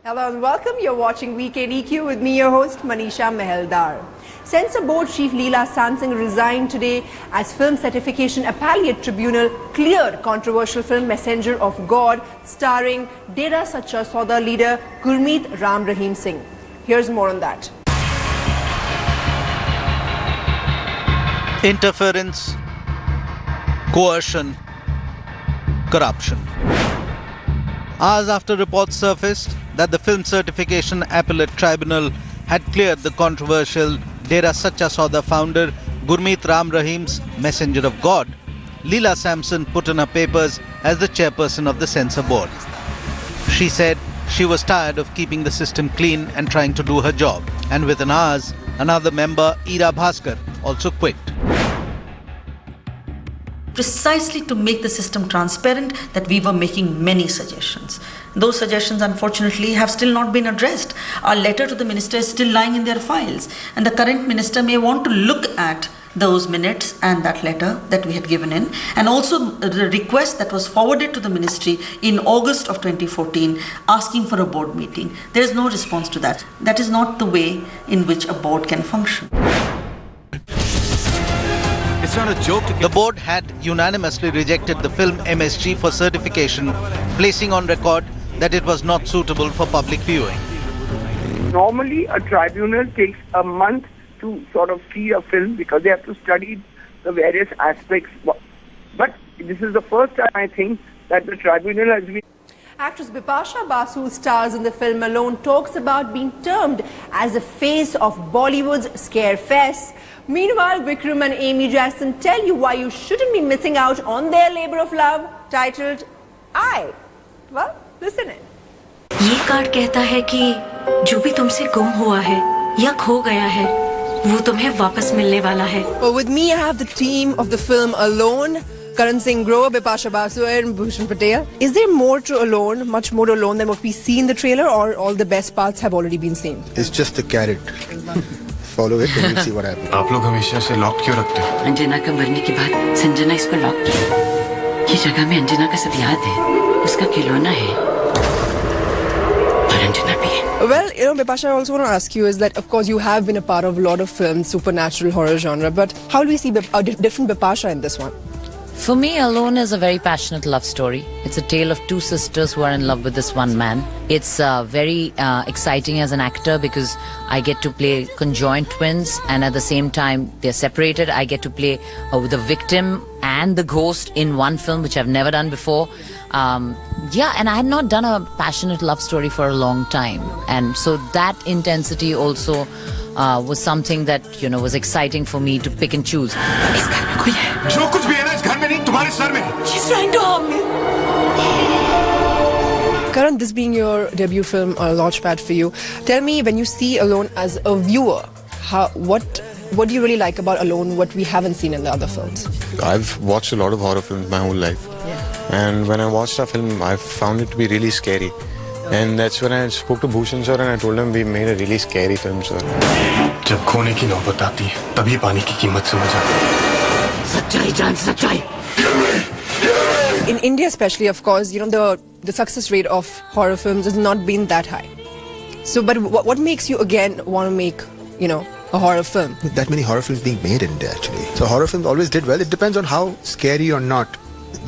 Hello and welcome. You're watching Weekend EQ with me, your host, Manisha Meheldar. Censor Board Chief Leela Samson resigned today as Film Certification Appellate Tribunal cleared controversial film Messenger of God starring Dera Sacha Sauda leader Gurmeet Ram Rahim Singh. Here's more on that. Interference, coercion, corruption. Hours after reports surfaced that the Film Certification Appellate Tribunal had cleared the controversial Dera Sacha Sauda founder Gurmeet Ram Rahim's Messenger of God, Leela Samson put in her papers as the chairperson of the Censor Board. She said she was tired of keeping the system clean and trying to do her job. And within hours, another member, Ira Bhaskar, also quit. Precisely to make the system transparent, that we were making many suggestions. Those suggestions, unfortunately, have still not been addressed. Our letter to the minister is still lying in their files, and the current minister may want to look at those minutes and that letter that we had given in, and also the request that was forwarded to the ministry in August of 2014 asking for a board meeting. There is no response to that. That is not the way in which a board can function. It's not a joke. The board had unanimously rejected the film MSG for certification, placing on record that it was not suitable for public viewing. Normally, a tribunal takes a month to sort of see a film because they have to study the various aspects. But this is the first time, I think, that the tribunal has been... Actress Bipasha, basu stars in the film Alone, talks about being termed as the face of Bollywood's scare fest. Meanwhile, Vikram and Amy Jackson tell you why you shouldn't be missing out on their labor of love, titled I. Well, listen in. ये card कहता है कि जो भी तुमसे गुम हुआ है या खो गया है, वो तुम्हें वापस मिलने वाला है. Well, with me, I have the team of the film Alone. Karan Singh Grover, Bipasha Basu and Bhushan Patel. Is there more to Alone, much more to Alone than what we see in the trailer, or all the best parts have already been seen? It's just a carrot. Follow it and you'll see what happens. आप लोग हमेशा से lock क्यों रखते हैं? अंजना का मरने के बाद संजना इसको लॉक किया. ये जगह में अंजना का सब याद है. उसका खिलौना है. और अंजना भी है. Well, Bipasha, I also want to ask you is that, of course, you have been a part of a lot of films, supernatural horror genre, but how do we see a different Bipasha in this one? For me, Alone is a very passionate love story. It's a tale of two sisters who are in love with this one man. It's very exciting as an actor because I get to play conjoined twins, and at the same time they're separated. I get to play the victim and the ghost in one film, which I've never done before. Yeah, and I had not done a passionate love story for a long time, and so that intensity also was something that was exciting for me to pick and choose. जो कुछ भी है ना इस घर में नहीं तुम्हारे सर में. She's trying to harm me. Karan, this being your debut film or launchpad for you, tell me, when you see Alone as a viewer, what do you really like about Alone, what we haven't seen in the other films? I've watched a lot of horror films my whole life. Yeah. And when I watched our film, I found it to be really scary. And that's when I spoke to Bhushan sir and I told him we made a really scary film, sir. जब खोने की नौबत आती है, तभी पानी की कीमत समझ आती है. सच्चाई जान सच्चाई. In India especially, of course, the success rate of horror films has not been that high. So, but what makes you again want to make, a horror film? That many horror films being made in India, actually. So horror films always did well. It depends on how scary or not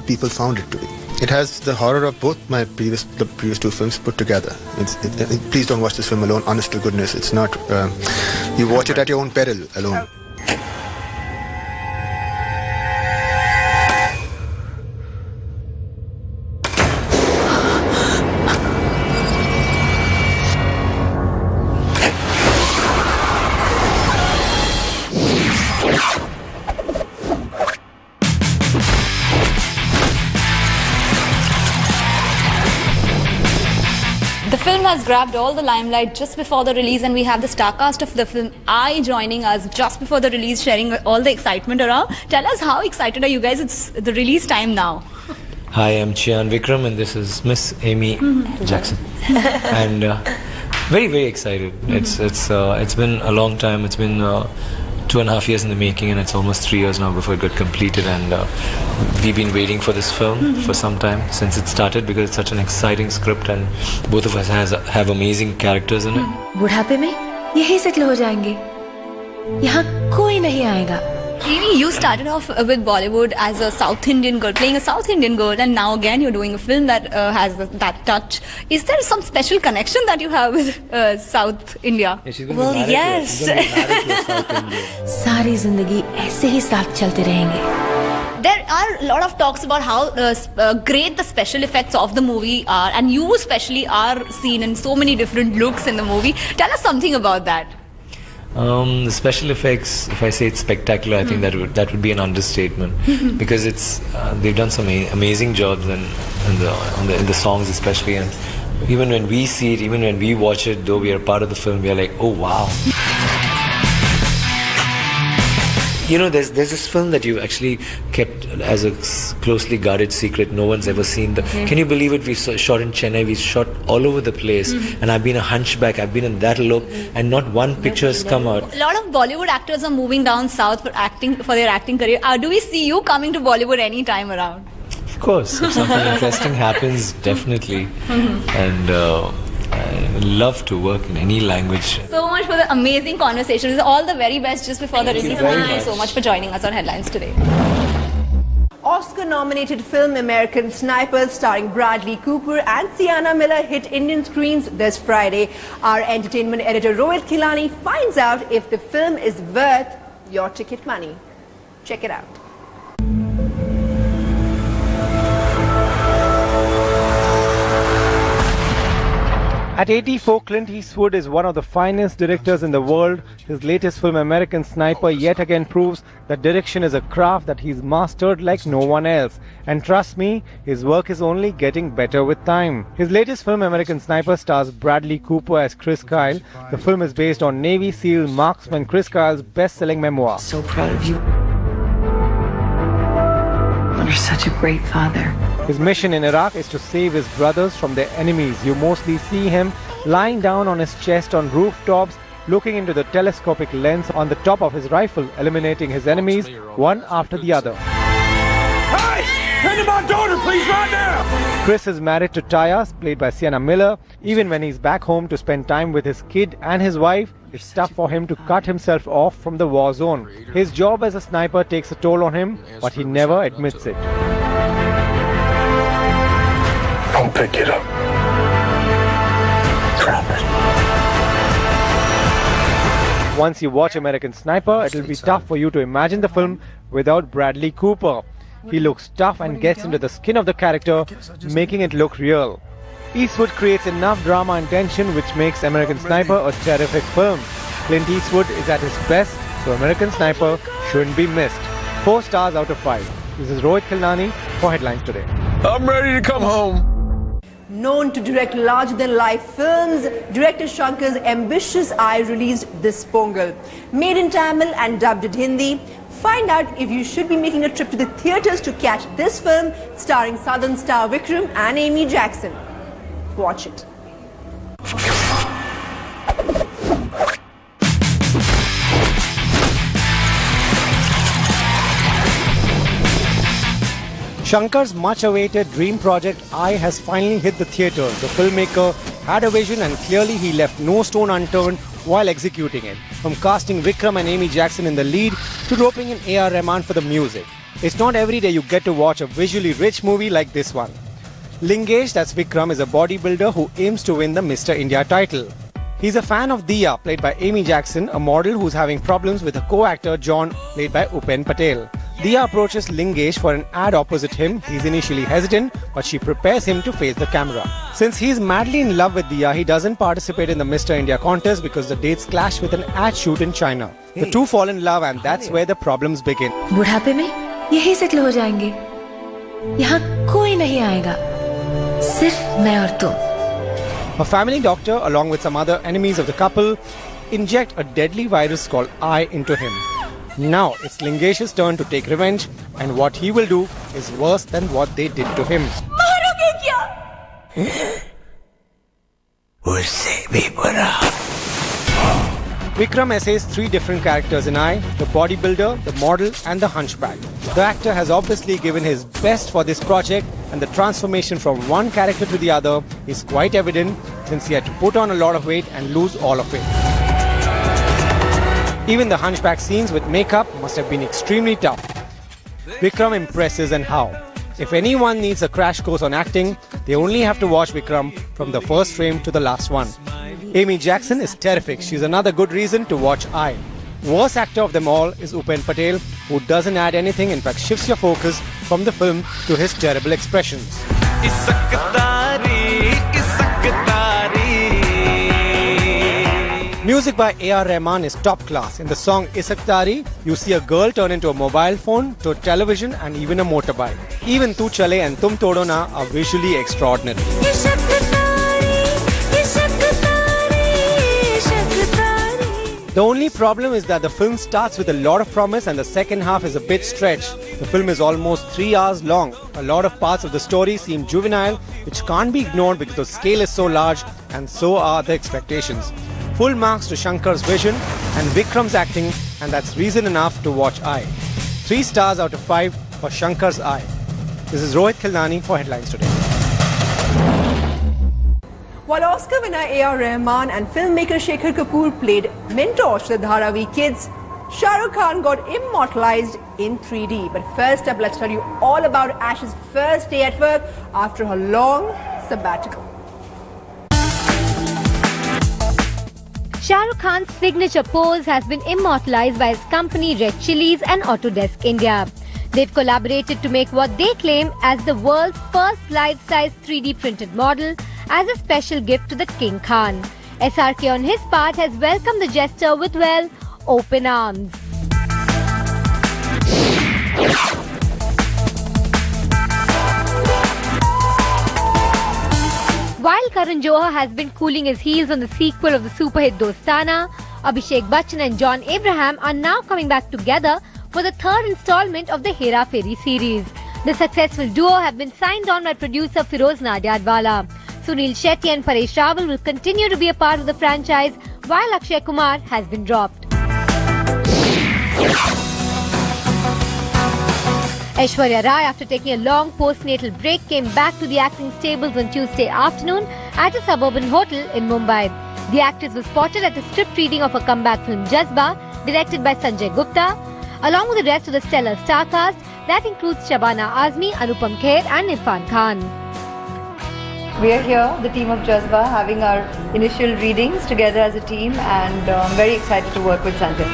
people found it to be. It has the horror of both the previous two films put together. Please don't watch this film alone. Honest to goodness, it's not. You watch it at your own peril, Alone. The film has grabbed all the limelight just before the release, and we have the star cast of the film I joining us just before the release, sharing all the excitement around. Tell us, how excited are you guys? It's the release time now. Hi, I'm Chian Vikram and this is Miss Amy Jackson. And very, very excited. It's been a long time. It's been 2.5 years in the making, and it's almost 3 years now before it got completed. And we've been waiting for this film for some time since it started, because it's such an exciting script, and both of us have amazing characters in it. बुढ़ापे में यही settle हो जाएंगे, यहाँ कोई नहीं आएगा. Amy, you started off with Bollywood as a South Indian girl, playing a South Indian girl, and now again you're doing a film that has that touch. Is there some special connection that you have with South India? Well, yes. सारी जिंदगी ऐसे ही साथ चलते रहेंगे. There are a lot of talks about how great the special effects of the movie are, and you especially are seen in so many different looks in the movie. Tell us something about that. The special effects, if I say it's spectacular, I think that would be an understatement, because it's they've done some amazing jobs in the songs especially, and even when we see it, even when we watch it, though we are part of the film, we are like, oh wow. You know, there's this film that you actually kept as a closely guarded secret. No one's ever seen. Can you believe it? We shot in Chennai. We shot all over the place. And I've been a hunchback. I've been in that look, and not one picture has come out. A lot of Bollywood actors are moving down south for their acting career. Do we see you coming to Bollywood any time around? Of course, if something interesting happens, definitely. And I love to work in any language. So much for the amazing conversation. All the very best just before the release. Thank you so much for joining us on Headlines today. Oscar-nominated film American Sniper, starring Bradley Cooper and Sienna Miller, hit Indian screens this Friday. Our entertainment editor Rohit Khilani finds out if the film is worth your ticket money. Check it out. At 84, Clint Eastwood is one of the finest directors in the world. His latest film, American Sniper, yet again proves that direction is a craft that he's mastered like no one else. And trust me, his work is only getting better with time. His latest film, American Sniper, stars Bradley Cooper as Chris Kyle. The film is based on Navy SEAL marksman Chris Kyle's best-selling memoir. So proud of you. You're such a great father. His mission in Iraq is to save his brothers from their enemies. You mostly see him lying down on his chest on rooftops, looking into the telescopic lens on the top of his rifle, eliminating his enemies one after the other. Hey! Send my daughter, please, right now! Chris is married to Taya, played by Sienna Miller. Even when he's back home to spend time with his kid and his wife, it's tough for him to cut himself off from the war zone. His job as a sniper takes a toll on him, but he never admits it. Don't pick it up. Drop it. Once you watch American Sniper, it'll be tough for you to imagine the film without Bradley Cooper. He looks tough and gets into the skin of the character, making it look real. Eastwood creates enough drama and tension which makes American Sniper a terrific film. Clint Eastwood is at his best, so American Sniper shouldn't be missed. 4 stars out of 5. This is Rohit Khilani for Headlines Today. I'm ready to come home. Known to direct larger-than-life films, director Shankar's ambitious eye released this Pongal. Made in Tamil and dubbed in Hindi. Find out if you should be making a trip to the theatres to catch this film starring Southern star Vikram and Amy Jackson. Watch it. Shankar's much-awaited dream project I has finally hit the theatres. The filmmaker had a vision and clearly he left no stone unturned while executing it. From casting Vikram and Amy Jackson in the lead to roping in A.R. Rahman for the music. It's not every day you get to watch a visually rich movie like this one. Lingesh, that's Vikram, is a bodybuilder who aims to win the Mr. India title. He's a fan of Diya, played by Amy Jackson, a model who's having problems with a co-actor John, played by Upen Patel. Diya approaches Lingesh for an ad opposite him. He's initially hesitant, but she prepares him to face the camera. Since he's madly in love with Diya, he doesn't participate in the Mr. India contest because the dates clash with an ad shoot in China. The two fall in love and that's where the problems begin. बुढ़ापे में यही settle हो जाएंगे. यहाँ कोई नहीं आएगा. सिर्फ मैं और तुम. A family doctor, along with some other enemies of the couple, inject a deadly virus called I into him. Now it's Lingesh's turn to take revenge, and what he will do is worse than what they did to him. मारोगे क्या? उससे भी बुरा. Vikram essays 3 different characters in I: the bodybuilder, the model and the hunchback. The actor has obviously given his best for this project, and the transformation from one character to the other is quite evident since he had to put on a lot of weight and lose all of it. Even the hunchback scenes with makeup must have been extremely tough. Vikram impresses, and how. If anyone needs a crash course on acting, they only have to watch Vikram from the first frame to the last one. Amy Jackson is terrific. She's another good reason to watch I. Worst actor of them all is Upen Patel, who doesn't add anything, in fact shifts your focus from the film to his terrible expressions. Music by A.R. Rahman is top class. In the song Isak Tari, you see a girl turn into a mobile phone, to a television and even a motorbike. Even Tu Chale and Tum Todo Na are visually extraordinary. The only problem is that the film starts with a lot of promise and the second half is a bit stretched. The film is almost 3 hours long. A lot of parts of the story seem juvenile, which can't be ignored because the scale is so large and so are the expectations. Full marks to Shankar's vision and Vikram's acting, and that's reason enough to watch I. 3 stars out of 5 for Shankar's I. This is Rohit Khilnani for Headlines Today. While Oscar winner A.R. Rahman and filmmaker Shankar Kapoor played mentors to the Dharavi kids, Shah Rukh Khan got immortalized in 3D. But first up, let's tell you all about Ash's first day at work after her long sabbatical. Shah Rukh Khan's signature pose has been immortalized by his company Red Chillies and Autodesk India. They've collaborated to make what they claim as the world's first life-size 3D printed model as a special gift to the King Khan. SRK on his part has welcomed the gesture with, well, open arms. While Karan Johar has been cooling his heels on the sequel of the super hit Dostana, Abhishek Bachchan and John Abraham are now coming back together for the 3rd installment of the Hera Pheri series. The successful duo have been signed on by producer Feroz Nadiadwala. Sunil Shetty and Paresh Rawal will continue to be a part of the franchise, while Akshay Kumar has been dropped. Aishwarya Rai, after taking a long postnatal break, came back to the acting stables on Tuesday afternoon at a suburban hotel in Mumbai. The actress was spotted at a script reading of her comeback film Jazba, directed by Sanjay Gupta, along with the rest of the stellar star cast that includes Shabana Azmi, Anupam Kher and Irfan Khan. We are here, the team of Jazba, having our initial readings together as a team, and I'm very excited to work with Sanjay.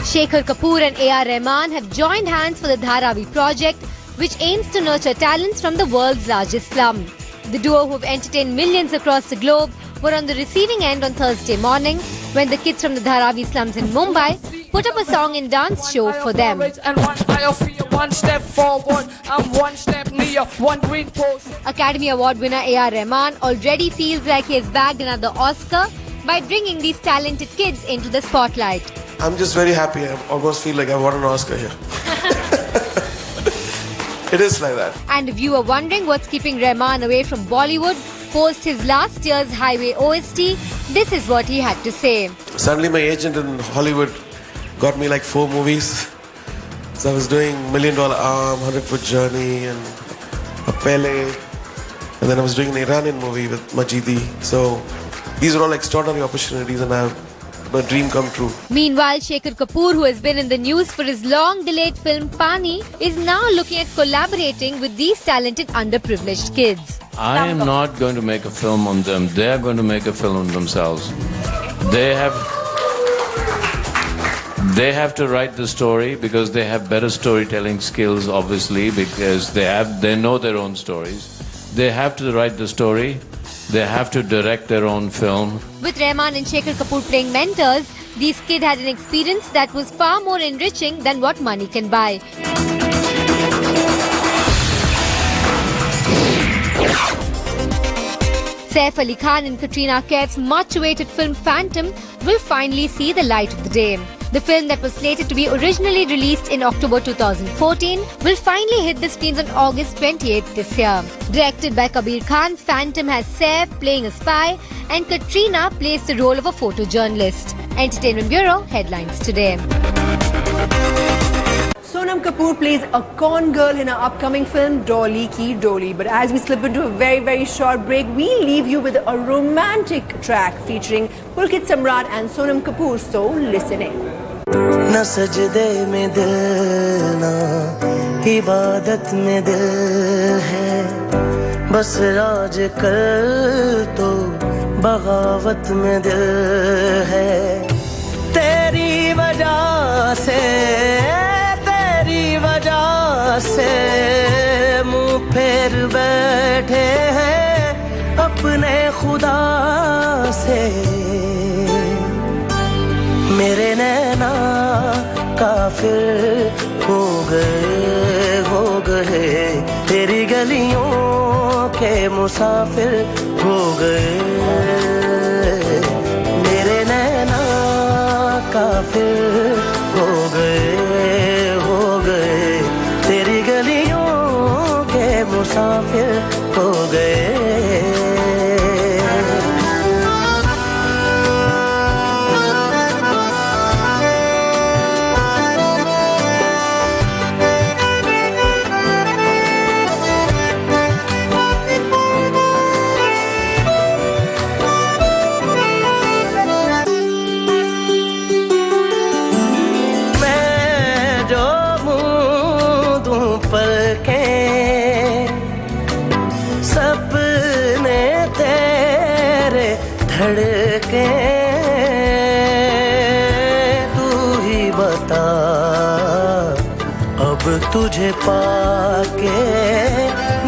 Shankar Kapoor and A.R. Rahman have joined hands for the Dharavi project, which aims to nurture talents from the world's largest slum. The duo, who have entertained millions across the globe, were on the receiving end on Thursday morning when the kids from the Dharavi slums in Mumbai put up a song and dance show for them. One step forward, I'm one step near, one green post. Academy Award winner A.R. Rahman already feels like he has bagged another Oscar by bringing these talented kids into the spotlight. I'm just very happy. I almost feel like I won an Oscar here. It is like that. And if you were wondering what's keeping Rahman away from Bollywood post his last year's Highway OST, this is what he had to say. Suddenly my agent in Hollywood got me like 4 movies. So I was doing $1 Million Arm, 100-Foot Journey and a Pele. And then I was doing an Iranian movie with Majidi. So these are all extraordinary opportunities and my dream come true. Meanwhile, Shankar Kapoor, who has been in the news for his long-delayed film Pani, is now looking at collaborating with these talented underprivileged kids. I am not going to make a film on them. They are going to make a film on themselves. They have to write the story because they have better storytelling skills, obviously, because they know their own stories. They have to write the story. They have to direct their own film. With Rahman and Shankar Kapoor playing mentors, these kids had an experience that was far more enriching than what money can buy. Saif Ali Khan and Katrina Kaif's much-awaited film Phantom will finally see the light of the day. The film that was slated to be originally released in October 2014 will finally hit the screens on August 28th this year. Directed by Kabir Khan, Phantom has Saif playing a spy and Katrina plays the role of a photojournalist. Entertainment Bureau headlines today. Sonam Kapoor plays a con girl in her upcoming film Dolly Ki Dolly. But as we slip into a very short break, we leave you with a romantic track featuring Pulkit Samrat and Sonam Kapoor. So listen in. Na sajde mein dil na ibadat mein dil hai bas raaj kar to bagawat mein dil hai teri wajah se मुँह फेर बैठे हैं अपने खुदा से मेरे नैना काफिर हो गए तेरी गलियों के मुसाफिर हो गए मेरे नैना काफिर हो गए तेरी गलियों के मुसाफिर हो गए धड़के तू ही बता अब तुझे पाके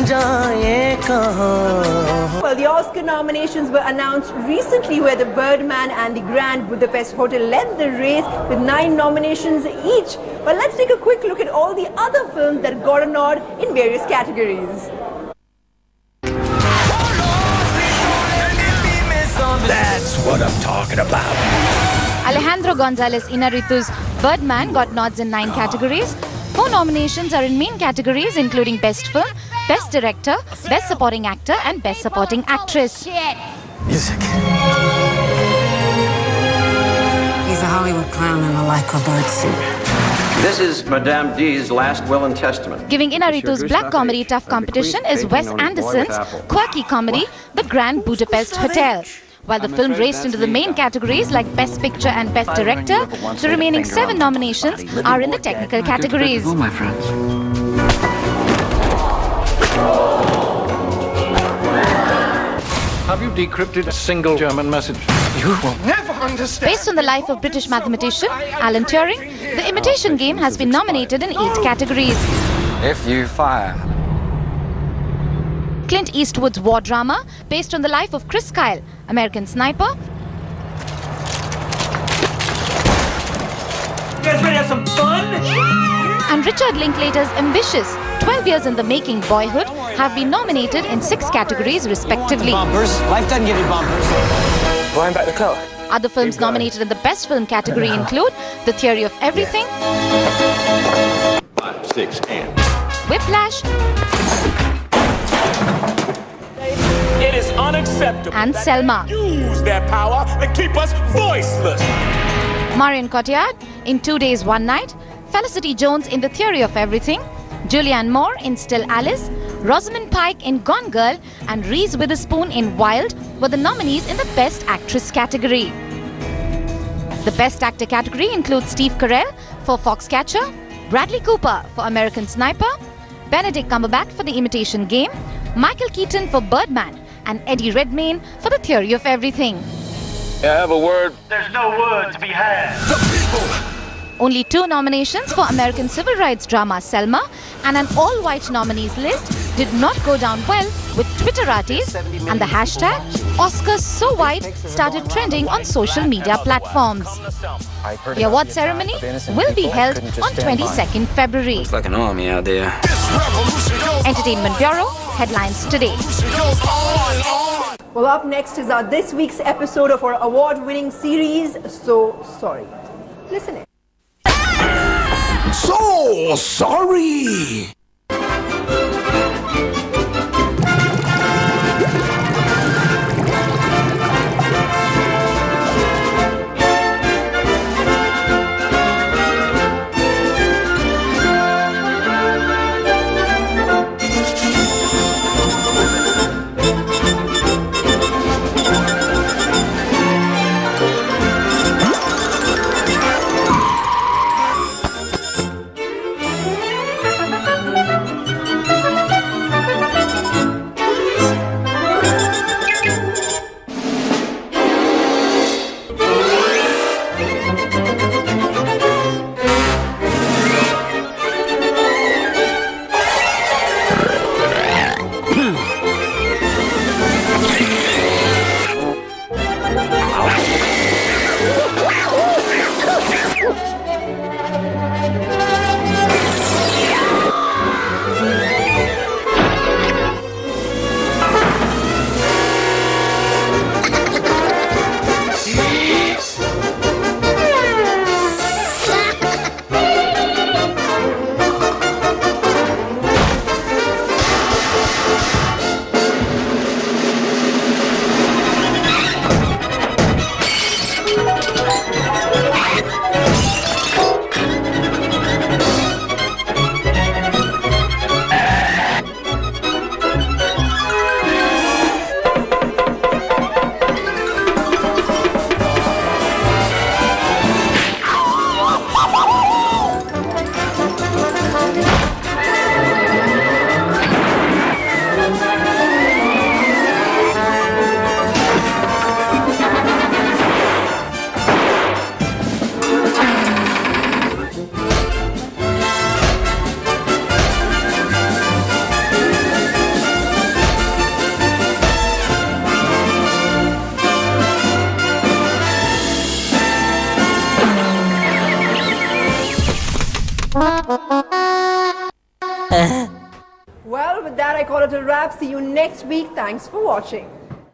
जाए कहाँ. Well, the Oscar nominations were announced recently, where The Birdman and The Grand Budapest Hotel led the race with 9 nominations each. But let's take a quick look at all the other films that got a nod in various categories. That's what I'm talking about. Alejandro González Iñárritu's Birdman got nods in 9 categories. 4 nominations are in main categories, including Best Film, Best Director, Best Supporting Actor and Best Supporting Actress. Music. He's a Hollywood clown in a lycra bird suit. This is Madame D's last will and testament. Giving Iñárritu's black comedy tough competition is Wes Anderson's quirky comedy, The Grand Budapest Hotel. While the film raced into the main categories like Best Picture and Best Director, the remaining 7 nominations are in the technical categories. Oh, my friends. Have you decrypted a single German message? You will never understand. Based on the life of British mathematician Alan Turing, The Imitation Game has been nominated in 8 categories. If you fire. Clint Eastwood's war drama, based on the life of Chris Kyle, American sniper. You guys ready to have some fun? And Richard Linklater's ambitious 12 years in the making Boyhood have been nominated in 6 categories respectively. Bumpers. Life doesn't give you bumpers. Going back to the car. Other films nominated in the Best Film category include The Theory of Everything, 5, 6, and Whiplash, It is unacceptable. and Selma. Use their power and keep us voiceless. Marion Cotillard in 2 Days, One Night, Felicity Jones in The Theory of Everything, Julianne Moore in Still Alice, Rosamund Pike in Gone Girl, and Reese Witherspoon in Wild were the nominees in the Best Actress category. The Best Actor category includes Steve Carell for Foxcatcher, Bradley Cooper for American Sniper, Benedict Cumberbatch for The Imitation Game, Michael Keaton for Birdman, and Eddie Redmayne for The Theory of Everything. I have a word. There's no word to be had. Only 2 nominations for American civil rights drama Selma, and an all-white nominees list did not go down well with Twitterati, and the hashtag #OscarsSoWhite started trending on social media platforms. The award ceremony will be held on 22nd February. Looks like an army out there. Entertainment Bureau headlines today. Well, up next is this week's episode of our award-winning series, So Sorry. Listen in. So sorry. Well, with that, I call it a wrap. See you next week. Thanks for watching.